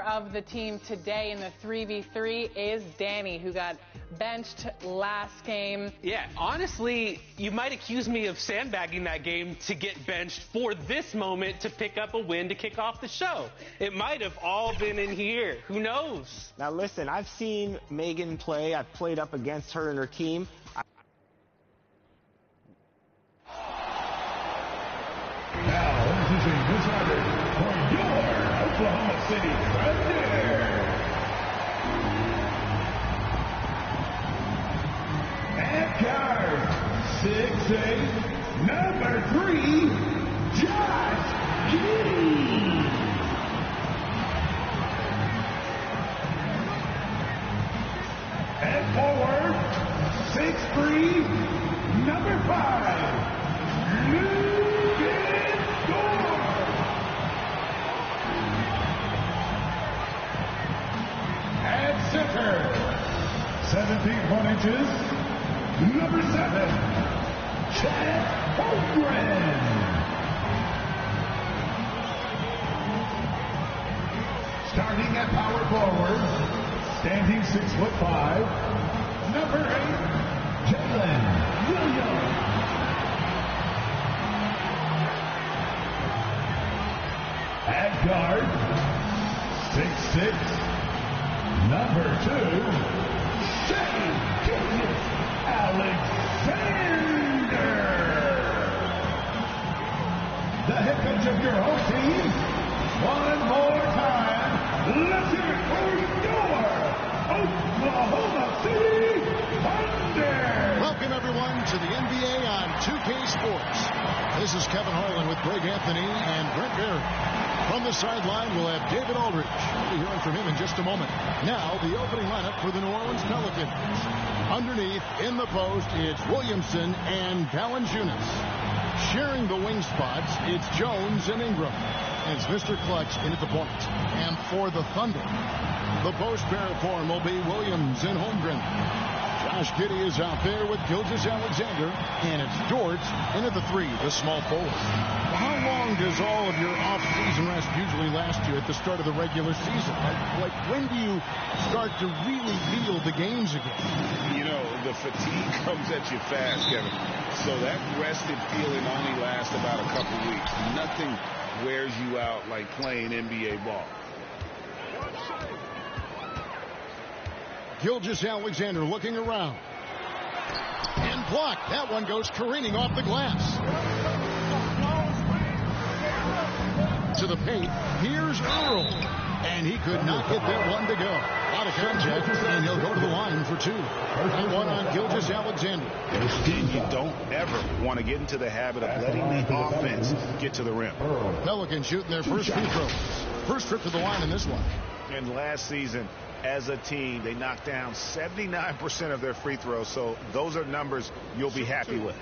of the team today in the 3v3 is Danny, who got benched last game. Yeah, honestly, you might accuse me of sandbagging that game to get benched for this moment to pick up a win to kick off the show. It might have all been in here. Who knows? Now listen, I've seen Megan play. I've played up against her and her team. Now introducing this artist for your Oklahoma City Thunder. At guard, 6'8", number 3, Josh Giddey. At forward, 6'3", number 5, Lucas Gore. At center, 17 inches, number 7, Chad Holmgren. Starting at power forward, standing 6'5", number 8, Jalen Williams. At guard, 6'6", number 2, Shea Alexander. The head coach of your home team, one more time, let's hear it for your Oklahoma City Thunder. Welcome everyone to the NBA on 2K Sports. This is Kevin Harlan with Greg Anthony and Brent Barry. From the sideline, we'll have David Aldridge. We'll be hearing from him in just a moment. Now, the opening lineup for the New Orleans Pelicans. Underneath, in the post, it's Williamson and Valanciunas. Sharing the wing spots, it's Jones and Ingram. It's Mr. Clutch in at the point. And for the Thunder, the post pair form will be Williams and Holmgren. Josh Giddey is out there with Gilgeous-Alexander, and it's Dort in at the 3, the small forward. How long does all of your off-season rest usually last you at the start of the regular season? Like when do you start to really feel the games again? You know, the fatigue comes at you fast, Kevin. So that rested feeling only lasts about a couple weeks. Nothing wears you out like playing NBA ball. Gilgeous-Alexander looking around. And blocked. That one goes careening off the glass. To the paint. Here's Earl. And he could not get that one to go. Out of contact, and he'll go to the line for 2. And one on Gilgeous-Alexander. You don't ever want to get into the habit of letting the offense get to the rim. Pelicans shooting their first free throws. First trip to the line in this one. And last season, as a team, they knocked down 79% of their free throws, so those are numbers you'll be happy with.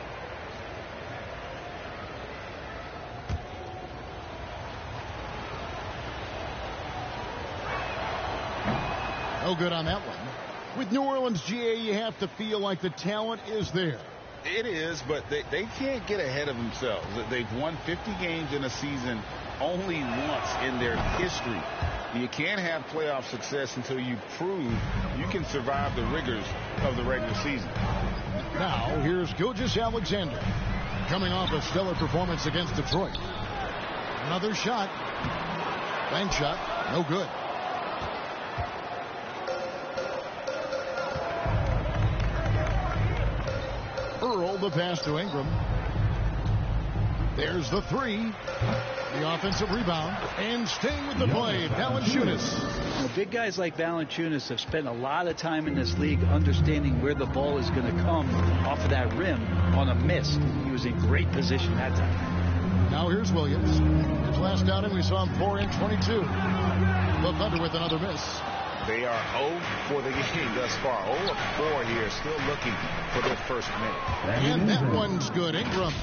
No good on that one. With New Orleans, GA, you have to feel like the talent is there. It is, but they can't get ahead of themselves. They've won 50 games in a season only once in their history. You can't have playoff success until you prove you can survive the rigors of the regular season. Now, here's Gilgeous-Alexander coming off a stellar performance against Detroit. Another shot. Bank shot. No good. Earl, the pass to Ingram. There's the 3. The offensive rebound. And staying with the play, Valanciunas. Well, big guys like Valanciunas have spent a lot of time in this league understanding where the ball is going to come off of that rim on a miss. He was in great position that time. Now here's Williams. His last outing, we saw him 4 in 22. The Thunder with another miss. They are 0 for the game thus far. 0 of 4 here, still looking for their first minute. And that one's good. Ingram.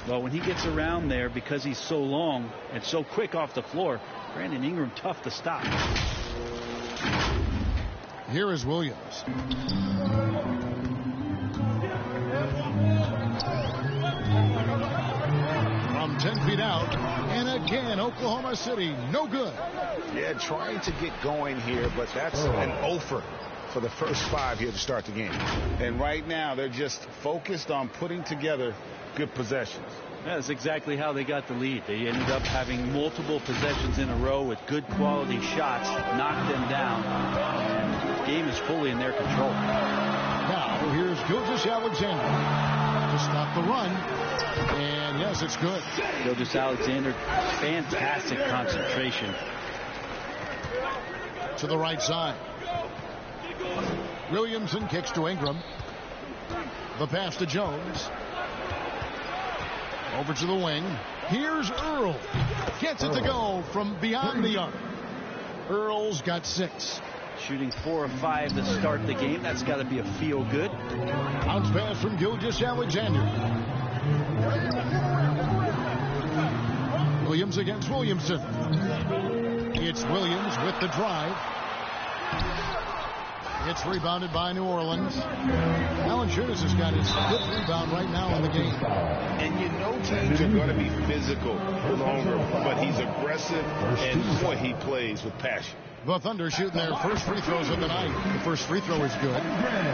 Well, when he gets around there, because he's so long and so quick off the floor, Brandon Ingram tough to stop. Here is Williams. From from 10 feet out. And again, Oklahoma City, no good. Yeah, trying to get going here, but that's an offer for the first 5 here to start the game. And right now, they're just focused on putting together good possessions. That's exactly how they got the lead. They ended up having multiple possessions in a row with good quality shots, knocked them down, and the game is fully in their control. Now, here's Gilgeous-Alexander to stop the run. And yes, it's good. Gilgeous-Alexander, fantastic concentration. To the right side. Williamson kicks to Ingram. The pass to Jones. Over to the wing. Here's Earl. Gets it to go from beyond the arc. Earl's got 6. Shooting 4 of 5 to start the game. That's got to be a feel good. Bounce pass from Gilgeous-Alexander. Williams against Williamson. It's Williams with the drive. It's rebounded by New Orleans. Valanciunas has got his 5th rebound right now in the game. And you know teams are going to be physical longer, but he's aggressive, and boy, he plays with passion. The Thunder shooting their first free throws of the night. The first free throw is good.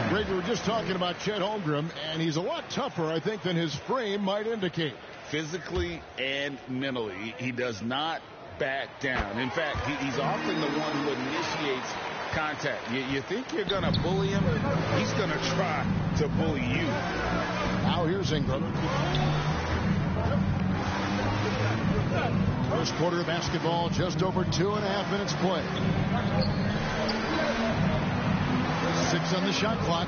Greg, we were just talking about Chet Holmgren, and he's a lot tougher, I think, than his frame might indicate. Physically and mentally, he does not back down. In fact, he's often the one who initiates contact. You think you're going to bully him? He's going to try to bully you. Now here's Ingram. First quarter of basketball, just over 2.5 minutes play. 6 on the shot clock.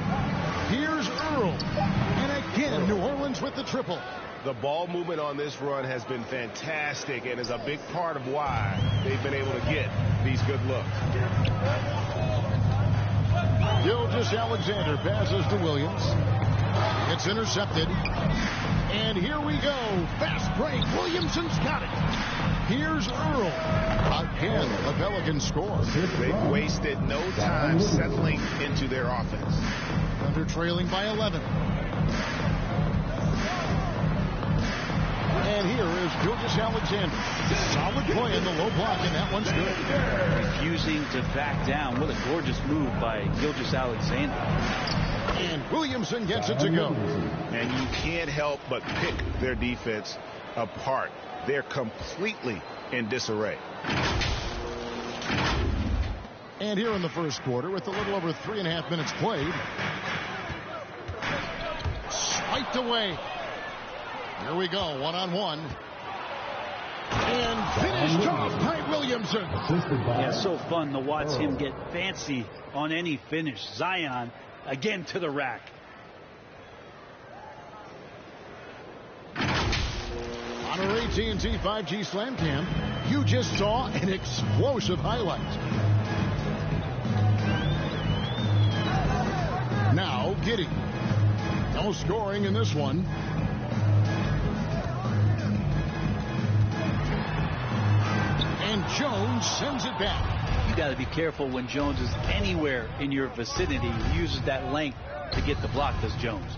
Here's Earl. And again, New Orleans with the triple. The ball movement on this run has been fantastic and is a big part of why they've been able to get these good looks. Gilgeous-Alexander passes to Williams. It's intercepted. And here we go. Fast break. Williamson's got it. Here's Earl. Again, the Pelicans score. They've wasted no time settling into their offense. They're trailing by 11. And here is Gilgeous-Alexander. Solid play in the low block, and that one's good. Refusing to back down. What a gorgeous move by Gilgeous-Alexander. And Williamson gets it to go. And you can't help but pick their defense apart. They're completely in disarray. And here in the first quarter, with a little over 3.5 minutes played. Swiped away. Here we go, one-on-one. And finished off by Williamson. Yeah, so fun to watch him get fancy on any finish. Zion, again to the rack. On our AT&T 5G Slam Cam, you just saw an explosive highlight. Now, Giddey. No scoring in this one. And Jones sends it back. You got to be careful when Jones is anywhere in your vicinity. He uses that length to get the block, does Jones.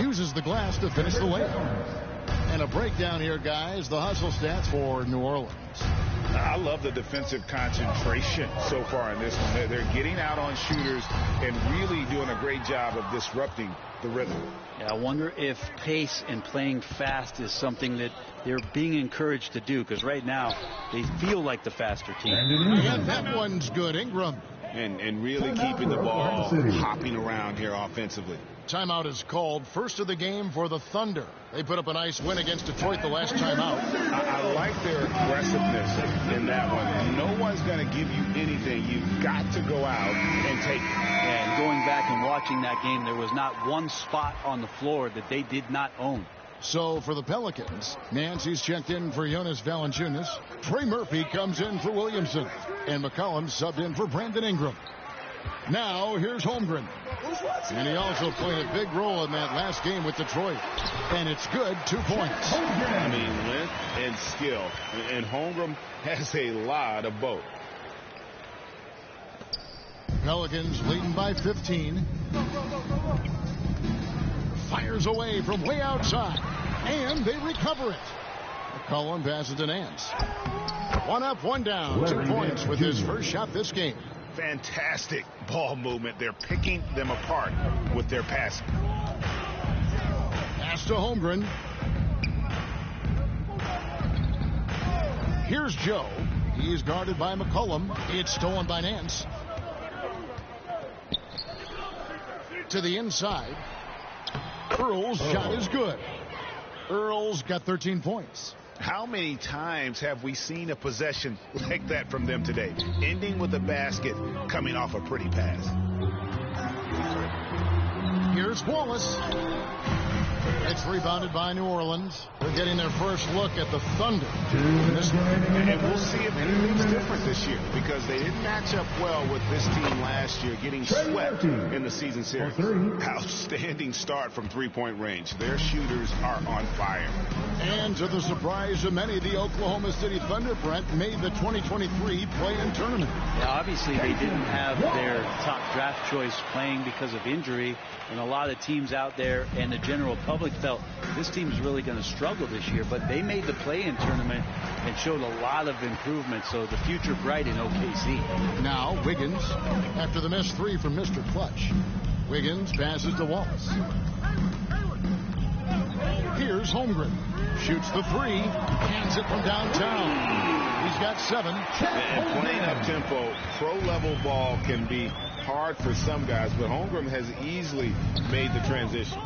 Uses the glass to finish the layup. And a breakdown here, guys. The hustle stats for New Orleans. I love the defensive concentration so far in this one. They're getting out on shooters and really doing a great job of disrupting the rhythm. Yeah, I wonder if pace and playing fast is something that they're being encouraged to do, because right now they feel like the faster team. And that one's good. Ingram. And really keeping the ball hopping around here offensively. Timeout is called. First of the game for the Thunder. They put up a nice win against Detroit the last time out. I like their aggressiveness in that one. No one's going to give you anything. You've got to go out and take it. And going back and watching that game, there was not one spot on the floor that they did not own. So for the Pelicans, Nancy's checked in for Jonas Valanciunas. Trey Murphy comes in for Williamson. And McCollum subbed in for Brandon Ingram. Now here's Holmgren. And he also played a big role in that last game with Detroit. And it's good, 2 points. I mean, length and skill. And Holmgren has a lot of both. Pelicans leading by 15. Fires away from way outside. And they recover it. McCollum passes to Nance. 1 up, 1 down. 2 points with his first shot this game. Fantastic ball movement. They're picking them apart with their passing. Pass to Holmgren. Here's Joe. He's guarded by McCollum. It's stolen by Nance. To the inside. Earl's shot is good. Earl's got 13 points. How many times have we seen a possession like that from them today? Ending with a basket, coming off a pretty pass. Here's Wallace. It's rebounded by New Orleans. We're getting their first look at the Thunder. And we'll see if anything's different this year, because they didn't match up well with this team last year, getting swept in the season series. Outstanding start from three-point range. Their shooters are on fire. And to the surprise of many, the Oklahoma City Thunder, Brent, made the 2023 play-in tournament. Yeah, obviously they didn't have their top draft choice playing because of injury, and a lot of teams out there and the general public felt this team's really going to struggle this year, but they made the play-in tournament and showed a lot of improvement, so the future bright in OKC. Now Wiggins, after the missed 3 from Mr. Clutch. Wiggins passes to Wallace. Here's Holmgren. Shoots the 3. Hands it from downtown. He's got 7. And playing up-tempo, pro-level ball can be hard for some guys, but Holmgren has easily made the transition.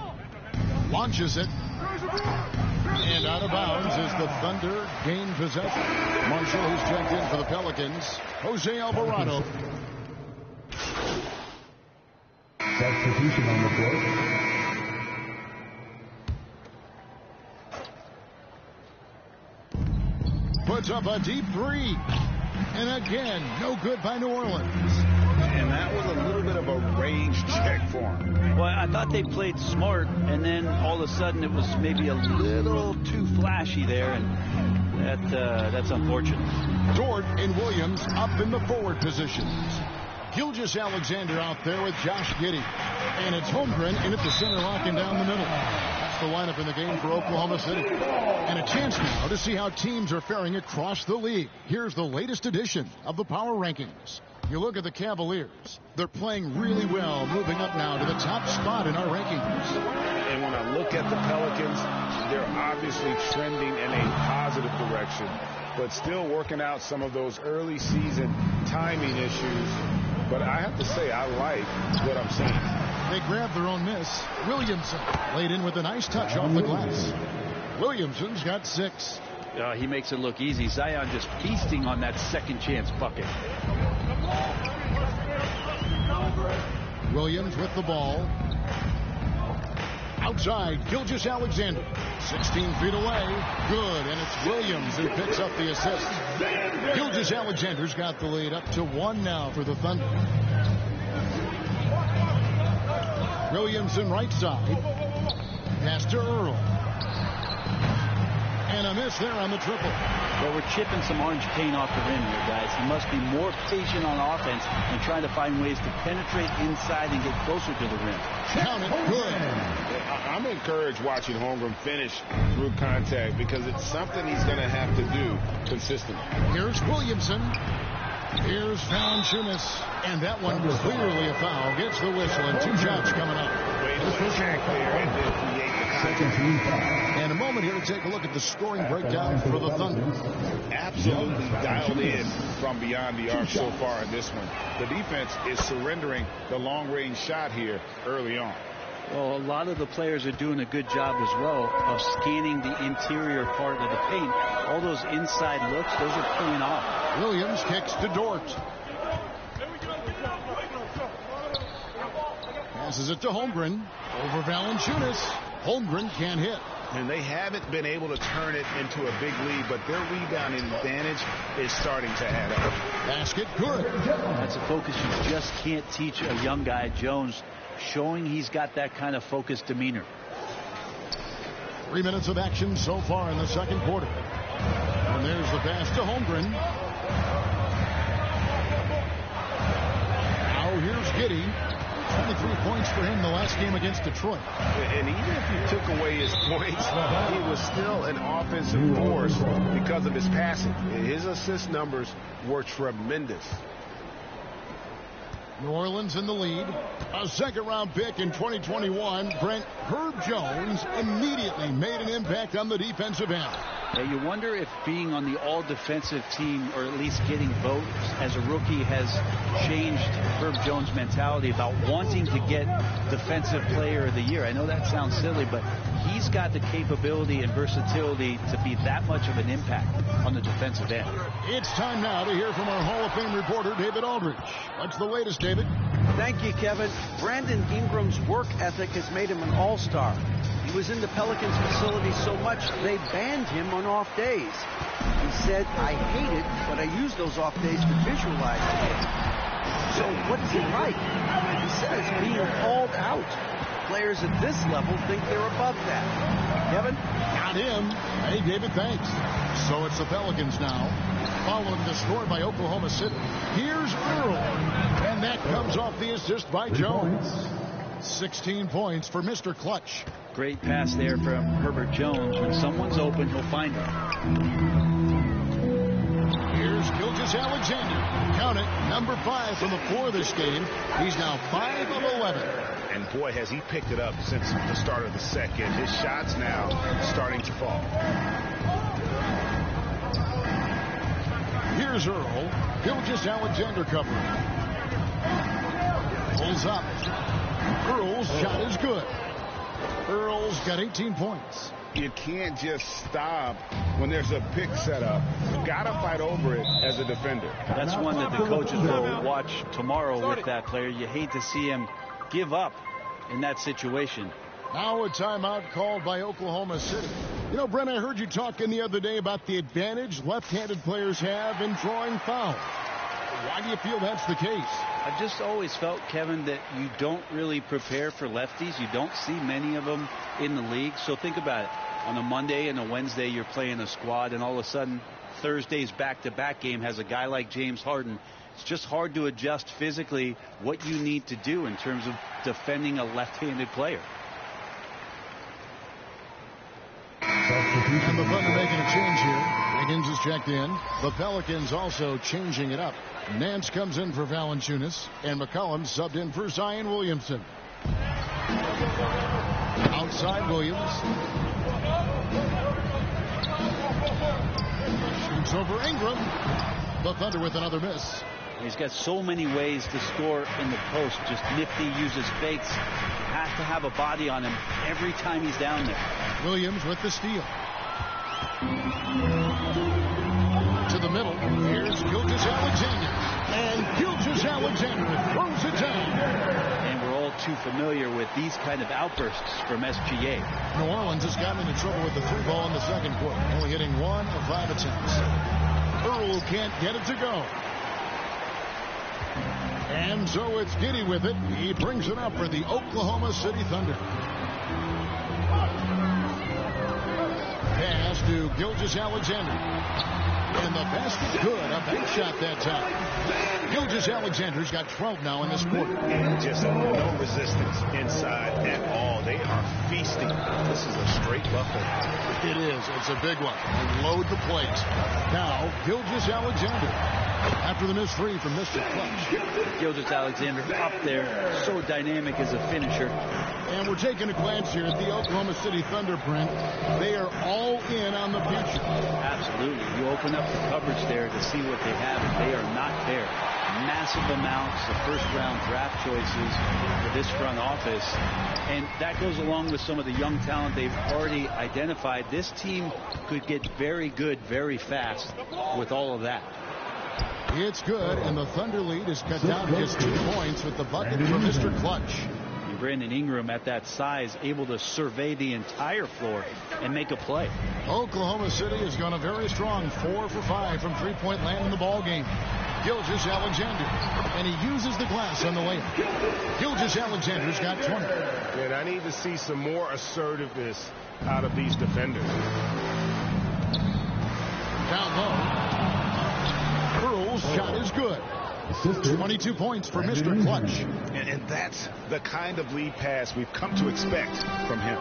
Launches it. And out of bounds as the Thunder gain possession. Marshall, who's checked in for the Pelicans. Jose Alvarado. Substitution on the floor. Puts up a deep 3. And again, no good by New Orleans. And that was a little bit of a range check for him. Well, I thought they played smart, and then all of a sudden it was maybe a little too flashy there, and that's unfortunate. Dort and Williams up in the forward positions. Gilgeous-Alexander out there with Josh Giddey. And it's Holmgren in at the center, locking down the middle. That's the lineup in the game for Oklahoma City. And a chance now to see how teams are faring across the league. Here's the latest edition of the Power Rankings. You look at the Cavaliers. They're playing really well, moving up now to the top spot in our rankings. And when I look at the Pelicans, they're obviously trending in a positive direction, but still working out some of those early season timing issues. But I have to say, I like what I'm seeing. They grab their own miss. Williamson laid in with a nice touch off the glass. Williamson's got 6. He makes it look easy. Zion just feasting on that second chance bucket. Williams with the ball. Outside, Gilgeous-Alexander. 16 feet away. Good, and it's Williams who picks up the assist. Gilgeous-Alexander's got the lead up to 1 now for the Thunder. Williamson right side. Pass to Earl. And a miss there on the triple. Well, we're chipping some orange paint off the rim here, guys. He must be more patient on offense and trying to find ways to penetrate inside and get closer to the rim. Count it. Good. I'm encouraged watching Holmgren finish through contact, because it's something he's going to have to do consistently. Here's Williamson. Here's Valanciunas. And that one clearly a foul. Gets the whistle, and 2 shots coming up. And a moment here to take a look at the scoring breakdown for the Thunder. Absolutely dialed in from beyond the arc so far in this one. The defense is surrendering the long-range shot here early on. Well, a lot of the players are doing a good job as well of scanning the interior part of the paint. All those inside looks, those are paying off. Williams kicks to Dort. Passes it to Holmgren. Over Valanciunas. Holmgren can't hit. And they haven't been able to turn it into a big lead, but their rebounding advantage is starting to add up. Basket good. That's a focus you just can't teach a young guy, Jones, showing he's got that kind of focused demeanor. 3 minutes of action so far in the second quarter. And there's the pass to Holmgren. Now here's Giddey. 23 points for him the last game against Detroit. And even if you took away his points, he was still an offensive force because of his passing. His assist numbers were tremendous. New Orleans in the lead. A second-round pick in 2021, Brent Herb Jones immediately made an impact on the defensive end. Yeah, you wonder if being on the all-defensive team, or at least getting votes as a rookie, has changed Herb Jones' mentality about wanting to get Defensive Player of the Year. I know that sounds silly, but he's got the capability and versatility to be that much of an impact on the defensive end. It's time now to hear from our Hall of Fame reporter, David Aldridge. What's the latest, David? Thank you, Kevin. Brandon Ingram's work ethic has made him an all-star. He was in the Pelicans facility so much they banned him on off days. He said, "I hate it, but I use those off days to visualize it." So what's it like? He says being called out. Players at this level think they're above that. Kevin? Not him. Hey, David, thanks. So it's the Pelicans now, following the score by Oklahoma City. Here's Earl, and that comes off the assist by Jones. 16 points for Mr. Clutch. Great pass there from Herbert Jones. When someone's open, he'll find it. Here's Gilgeous-Alexander. Count it, number 5 from the floor this game. He's now 5 of 11. And boy, has he picked it up since the start of the second. His shots now starting to fall. Here's Earl. Gilgeous-Alexander covering. Pulls up. Earl's shot is good. Earl's got 18 points. You can't just stop when there's a pick set up. You got to fight over it as a defender. That's one that the coaches will watch tomorrow with that player. You hate to see him give up in that situation. Now a timeout called by Oklahoma City. You know, Brent, I heard you talking the other day about the advantage left-handed players have in drawing fouls. Why do you feel that's the case? I've just always felt, Kevin, that you don't really prepare for lefties. You don't see many of them in the league. So think about it. On a Monday and a Wednesday, you're playing a squad, and all of a sudden, Thursday's back-to-back game has a guy like James Harden. It's just hard to adjust physically what you need to do in terms of defending a left-handed player. And the Thunder making a change here. Higgins is checked in. The Pelicans also changing it up. Nance comes in for Valanciunas, and McCollum subbed in for Zion Williamson. Outside Williams. Shoots over Ingram. The Thunder with another miss. He's got so many ways to score in the post. Just nifty, uses fakes. Has to have a body on him every time he's down there. Williams with the steal. To the middle. Here's Gilgeous-Alexander. And Gilgeous-Alexander throws it down. And we're all too familiar with these kind of outbursts from SGA. New Orleans has gotten into trouble with the 3 ball in the second quarter. Only hitting 1 of 5 attempts. Earl can't get it to go. And so it's Giddey with it. He brings it up for the Oklahoma City Thunder. Pass to Gilgeous-Alexander. And the basket good. A bank shot that time. Gilgeous-Alexander's got 12 now in this quarter. Just no resistance inside at all. They are feasting. This is a straight buffet. It is. It's a big one. And load the plate. Now, Gilgeous-Alexander. After the missed 3 from Mr. Clutch. Gilgeous-Alexander up there. So dynamic as a finisher. And we're taking a glance here at the Oklahoma City Thunder, Brent. They are all in on the future. Absolutely. You open up the coverage there to see what they have, and they are not there. Massive amounts of first-round draft choices for this front office. And that goes along with some of the young talent they've already identified. This team could get very good very fast with all of that. It's good, and the Thunder lead is cut down to just 2 points with the bucket from Mr. Clutch. And Brandon Ingram at that size able to survey the entire floor and make a play. Oklahoma City has gone a very strong 4 for 5 from three-point land in the ball game. Gilgeous-Alexander, and he uses the glass on the layup. Gilgeous-Alexander's got 20. And I need to see some more assertiveness out of these defenders. Down low. Earl's shot is good. 22 points for Mr. Clutch. And that's the kind of lead pass we've come to expect from him.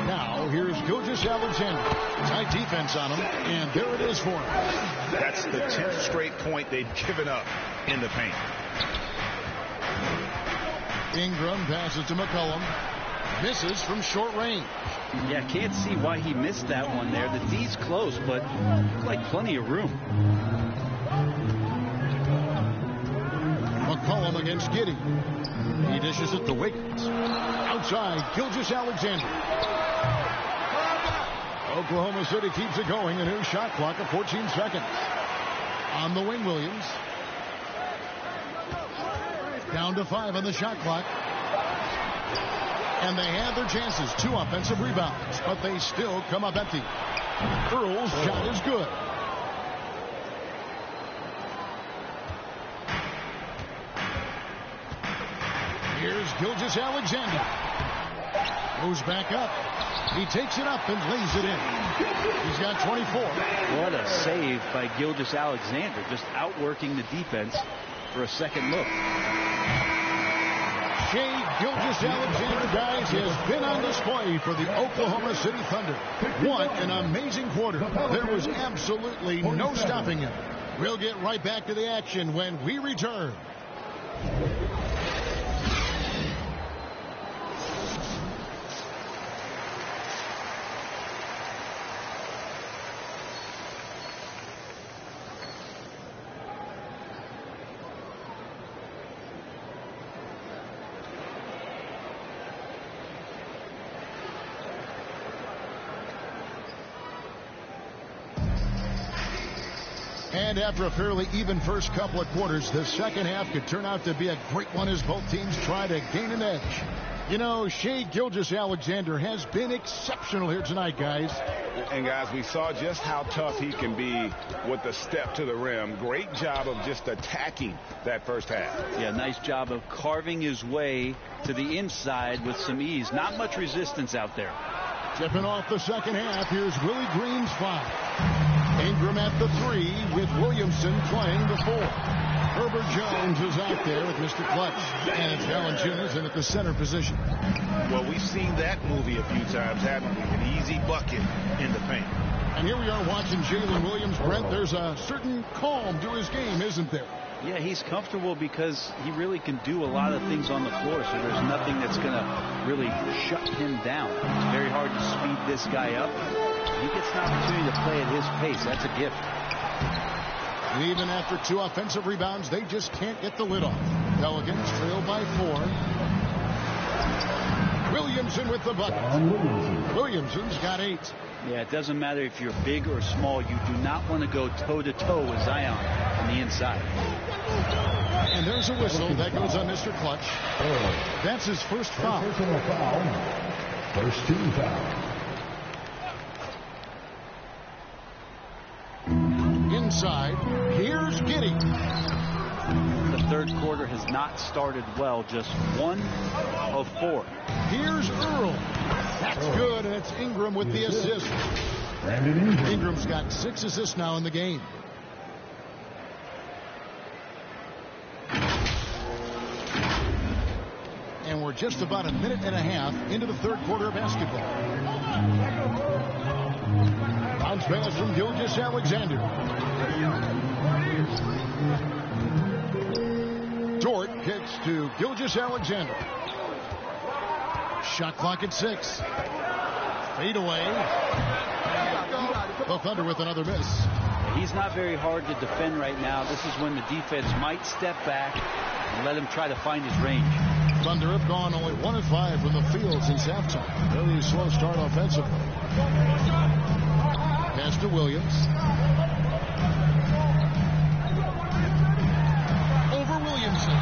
Now, here's Gilgeous-Alexander. Tight defense on him, and there it is for him. That's the 10th straight point they've given up in the paint. Ingram passes to McCollum. Misses from short range. Yeah, can't see why he missed that one there. The D's close, but like plenty of room. McCollum against Giddey. He dishes it to Wiggins. Outside, Gilgeous-Alexander. Oklahoma City keeps it going. A new shot clock of 14 seconds. On the wing, Williams. Down to 5 on the shot clock. And they had their chances. 2 offensive rebounds, but they still come up empty. Earl's shot is good. Here's Gilgeous-Alexander. Goes back up. He takes it up and lays it in. He's got 24. What a save by Gilgeous-Alexander. Just outworking the defense for a second look. Shai Gilgeous-Alexander, guys, has been on display for the Oklahoma City Thunder. What an amazing quarter. There was absolutely no stopping him. We'll get right back to the action when we return. And after a fairly even first couple of quarters, the second half could turn out to be a great one as both teams try to gain an edge. You know, Shai Gilgeous-Alexander has been exceptional here tonight, guys. And, guys, we saw just how tough he can be with the step to the rim. Great job of just attacking that first half. Yeah, nice job of carving his way to the inside with some ease. Not much resistance out there. Tipping off the second half, here's Willie Green's 5. Ingram at the 3 with Williamson playing the 4. Herbert Jones is out there with Mr. Clutch. And it's Valanciunas in at the center position. Well, we've seen that movie a few times, haven't we? An easy bucket in the paint. And here we are watching Jalen Williams. Brent, there's a certain calm to his game, isn't there? Yeah, he's comfortable because he really can do a lot of things on the floor, so there's nothing that's going to really shut him down. It's very hard to speed this guy up. He gets an opportunity to play at his pace. That's a gift. Even after 2 offensive rebounds, they just can't get the lid off. Pelicans trail by 4. Williamson with the bucket. Williamson's got 8. Yeah, it doesn't matter if you're big or small. You do not want to go toe-to-toe with Zion on the inside. And there's a whistle. That goes on Mr. Clutch. That's his first foul. First team foul. Inside, here's Giddey. The third quarter has not started well, just 1 of 4. Here's Earl. That's good, and it's Ingram with the assist. Ingram's got 6 assists now in the game. And we're just about a minute and a half into the third quarter of basketball. Bounce pass from Gilgeous-Alexander. Dort kicks to Gilgeous-Alexander. Shot clock at 6. Fade away. The Thunder with another miss. He's not very hard to defend right now. This is when the defense might step back and let him try to find his range. Thunder have gone only 1 of 5 from the field since halftime. Really slow start offensively. Pass to Williams. Over Williamson.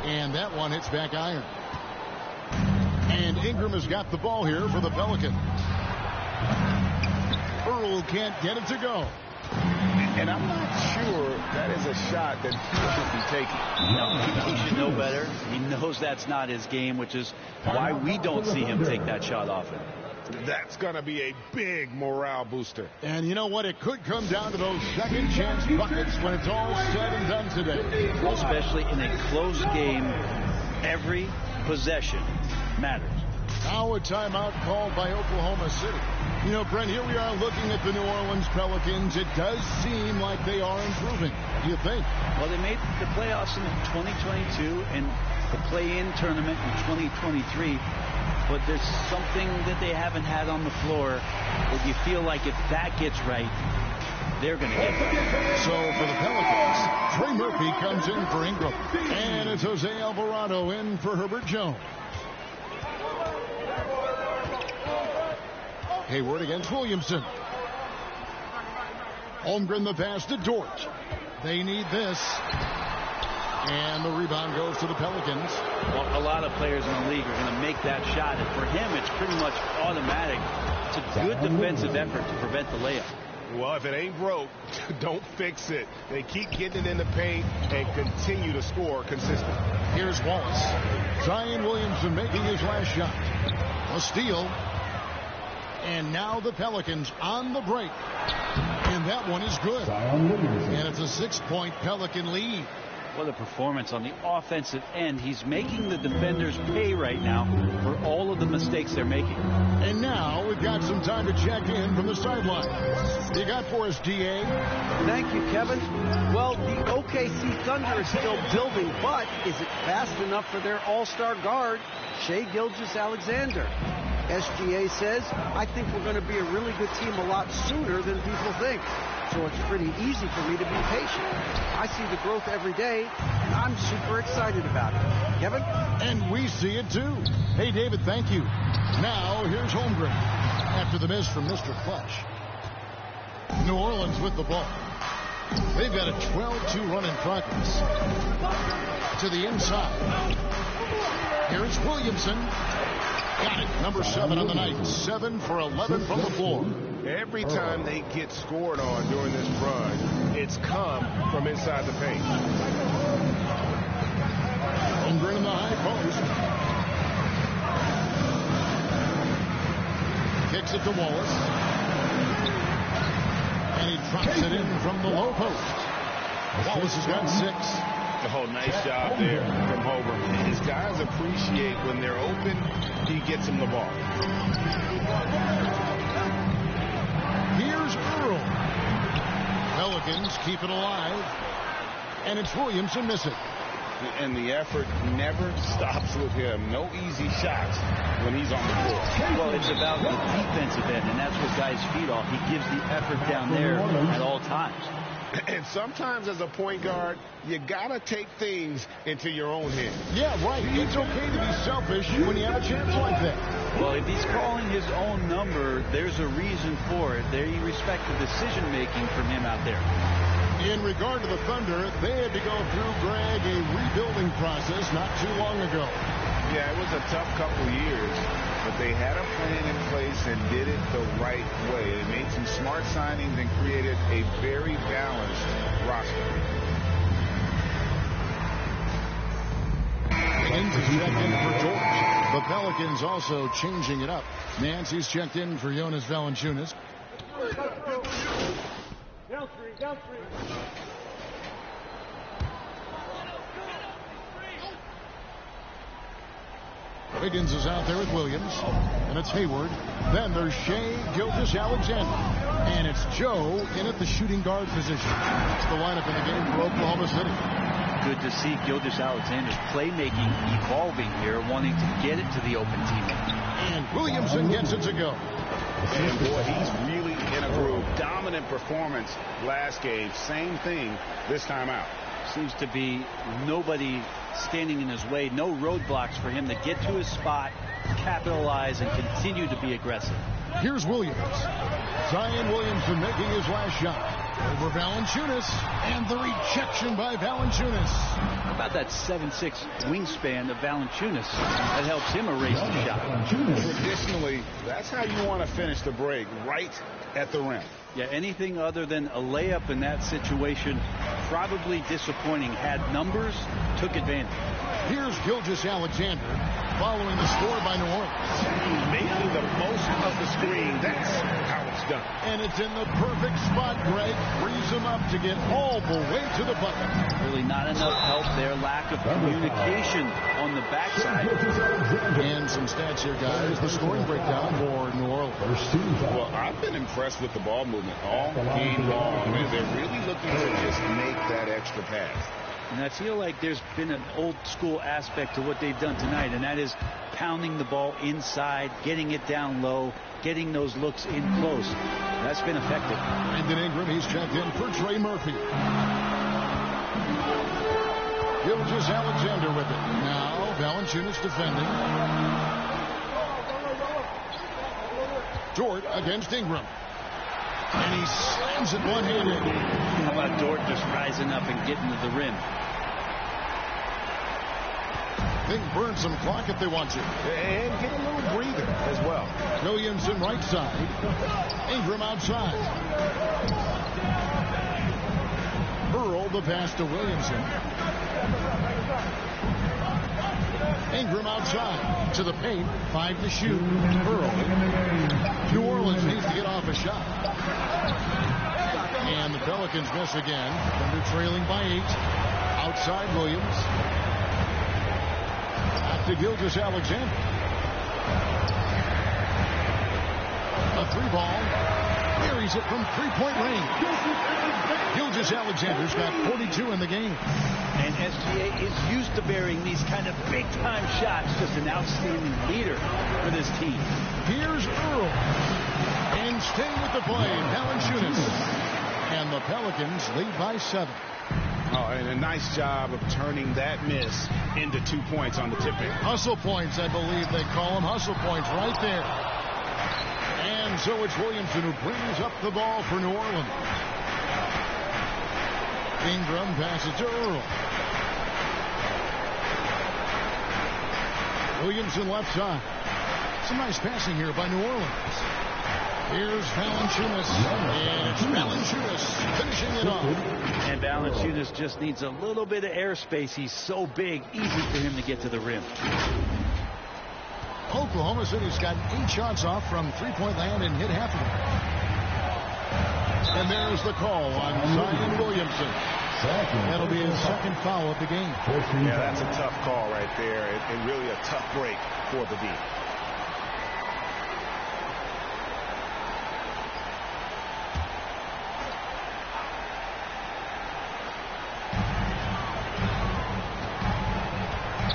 And that one hits back iron. And Ingram has got the ball here for the Pelicans. Earl can't get it to go. And I'm not sure that is a shot that he should be taking. No, he should know better. He knows that's not his game, which is why we don't see him take that shot often. That's going to be a big morale booster. And you know what? It could come down to those second chance buckets when it's all said and done today. Especially in a close game, every possession matters. Now a timeout called by Oklahoma City. You know, Brent, here we are looking at the New Orleans Pelicans. It does seem like they are improving. You think? Well, they made the playoffs in 2022 and the play-in tournament in 2023. But there's something that they haven't had on the floor that you feel like if that gets right, they're going to get right. So for the Pelicans, Trey Murphy comes in for Ingram. And it's Jose Alvarado in for Herbert Jones. Hayward against Williamson. Holmgren the pass to Dort. They need this. And the rebound goes to the Pelicans. Well, a lot of players in the league are going to make that shot. And for him, it's pretty much automatic. It's a good defensive effort to prevent the layup. Well, if it ain't broke, don't fix it. They keep getting it in the paint and continue to score consistently. Here's Wallace. Zion Williamson making his last shot. A steal. And now the Pelicans on the break. And that one is good. And it's a 6-point Pelican lead. What a performance on the offensive end. He's making the defenders pay right now for all of the mistakes they're making. And now we've got some time to check in from the sideline. You got for us, D.A.? Thank you, Kevin. Well, the OKC Thunder is still building, but is it fast enough for their all-star guard, Shai Gilgeous-Alexander? SGA says, I think we're going to be a really good team a lot sooner than people think. So it's pretty easy for me to be patient. I see the growth every day, and I'm super excited about it. Kevin? And we see it too. Hey, David, thank you. Now, here's Holmgren. After the miss from Mr. Clutch. New Orleans with the ball. They've got a 12-2 run in progress. To the inside. Here's Williamson. Got it. Number 7 on the night. 7 for 11 from the floor. Every time they get scored on during this run, it's come from inside the paint. Holmgren in the high post. Kicks it to Wallace. And he drops it in from the low post. Wallace has got 6. Oh, nice job there from Holmgren. His guys appreciate when they're open, he gets them the ball. Here's Earl. Pelicans keep it alive. And it's Williamson missing. And the effort never stops with him. No easy shots when he's on the floor. Well, it's about the defensive end, and that's what guys feed off. He gives the effort down there at all times. And sometimes as a point guard, you got to take things into your own hands. Yeah, right. It's okay to be selfish when you have a chance like that. Well, if he's calling his own number, there's a reason for it. They respect the decision-making from him out there. In regard to the Thunder, they had to go through, Greg, a rebuilding process not too long ago. Yeah, it was a tough couple years, but they had a plan in place and did it the right way. They made some smart signings and created a very balanced roster. Higgins is checked in for George. The Pelicans also changing it up. Nancy's checked in for Jonas Valanciunas. Down three. Higgins is out there with Williams. And it's Hayward. Then there's Shai Gilgeous-Alexander. And it's Joe in at the shooting guard position. That's the lineup in the game for Oklahoma City. Good to see Gilgeous-Alexander's playmaking evolving here, wanting to get it to the open teammate. And Williamson gets it to go. And boy, he's really in a groove. Dominant performance last game. Same thing this time out. Seems to be nobody standing in his way. No roadblocks for him to get to his spot, capitalize, and continue to be aggressive. Here's Williams. Zion Williamson making his last shot. Over Valanciunas. And the rejection by Valanciunas. How about that 7'6" wingspan of Valanciunas? That helps him erase the shot. Traditionally, that's how you want to finish the break, right at the rim. Yeah, anything other than a layup in that situation, probably disappointing. Had numbers, took advantage. Here's Gilgeous-Alexander following the score by New Orleans. Making the most of the screen. That's how it's done. And it's in the perfect spot, Greg. Frees him up to get all the way to the bucket. Really not enough help there. Lack of communication on the backside. And some stats here, guys. The scoring breakdown for New Orleans. Well, I've been impressed with the ball movement all game long. They're really looking to just make that extra pass. And I feel like there's been an old school aspect to what they've done tonight, and that is pounding the ball inside, getting it down low, getting those looks in close. That's been effective. Brandon Ingram, he's checked in for Trey Murphy. Gilgeous-Alexander with it. Now Valanciunas defending. Dort against Ingram. And he slams it one-handed. How about Dort just rising up and getting to the rim? They can burn some clock if they want to. And get a little breather as well. Williamson right side. Ingram outside. Earl the pass to Williamson. Ingram outside to the paint. 5 to shoot. Earl. New Orleans needs to get off a shot. And the Pelicans miss again. Thunder trailing by 8. Outside Williams. Back to Gilgeous-Alexander. A 3-ball. Carries it from 3-point range. Gilgeous-Alexander's got 42 in the game. And SGA is used to bearing these kind of big-time shots. Just an outstanding leader for this team. Here's Earl. And staying with the play, Valanciunas. And the Pelicans lead by 7. Oh, and a nice job of turning that miss into 2 points on the tip-in. Hustle points, I believe they call them. Hustle points right there. And so it's Williamson who brings up the ball for New Orleans. Ingram passes to Earl. Williamson left side. Some nice passing here by New Orleans. Here's Valanciunas. And it's Valanciunas finishing it off. And Valanciunas just needs a little bit of airspace. He's so big, easy for him to get to the rim. Oklahoma City's got 8 shots off from 3-point land and hit half of them. And there's the call on Zion Williamson. That'll be his second foul of the game. Yeah, that's a tough call right there, and really a tough break for the D.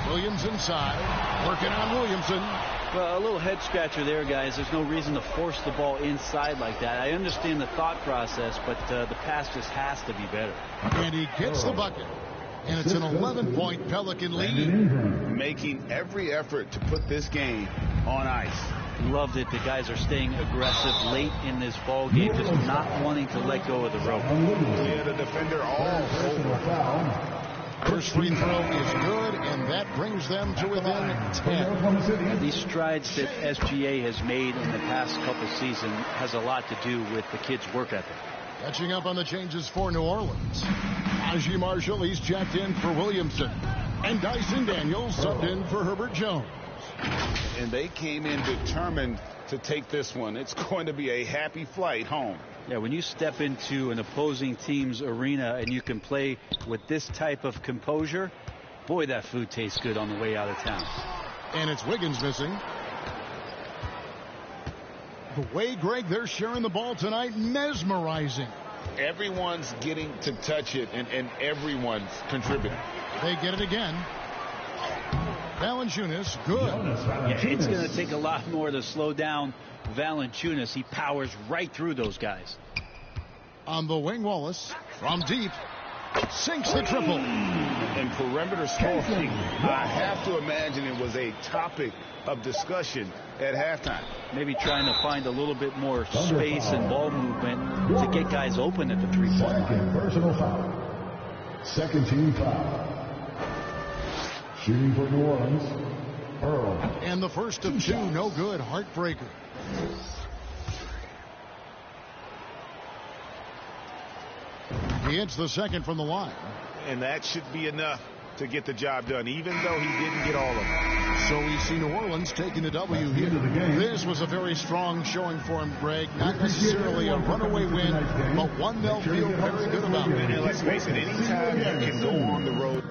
Williams inside, working on Williamson. Well, a little head scratcher there, guys. There's no reason to force the ball inside like that. I understand the thought process, but the pass just has to be better. And he gets the bucket. And it's an 11-point Pelican lead. Making every effort to put this game on ice. Love that the guys are staying aggressive late in this ball game, just not wanting to let go of the rope. Yeah, the defender all over. First free throw is good, and that brings them to within 10. These strides that SGA has made in the past couple seasons has a lot to do with the kids' work ethic. Catching up on the changes for New Orleans. Najee Marshall, he's checked in for Williamson. And Dyson Daniels subbed in for Herbert Jones. And they came in determined to take this one. It's going to be a happy flight home. Yeah, when you step into an opposing team's arena and you can play with this type of composure, boy, that food tastes good on the way out of town. And it's Wiggins missing. The way, Greg, they're sharing the ball tonight, mesmerizing. Everyone's getting to touch it, and everyone's contributing. They get it again. Valanciunas, good. Yeah, it's going to take a lot more to slow down Valanciunas. He powers right through those guys. On the wing, Wallace from deep sinks the triple. And perimeter scoring, I have to imagine it was a topic of discussion at halftime. Maybe trying to find a little bit more space and ball movement to get guys open at the three-point line. Personal foul. Second team foul. Shooting for New Orleans, Earl. And the first of 2, no good. Heartbreaker. He hits the second from the line. And that should be enough to get the job done, even though he didn't get all of it. So we see New Orleans taking the W here. This was a very strong showing for him, Greg. Not necessarily a runaway win, but one they'll feel very good about. And let's face it, anytime you can go on the road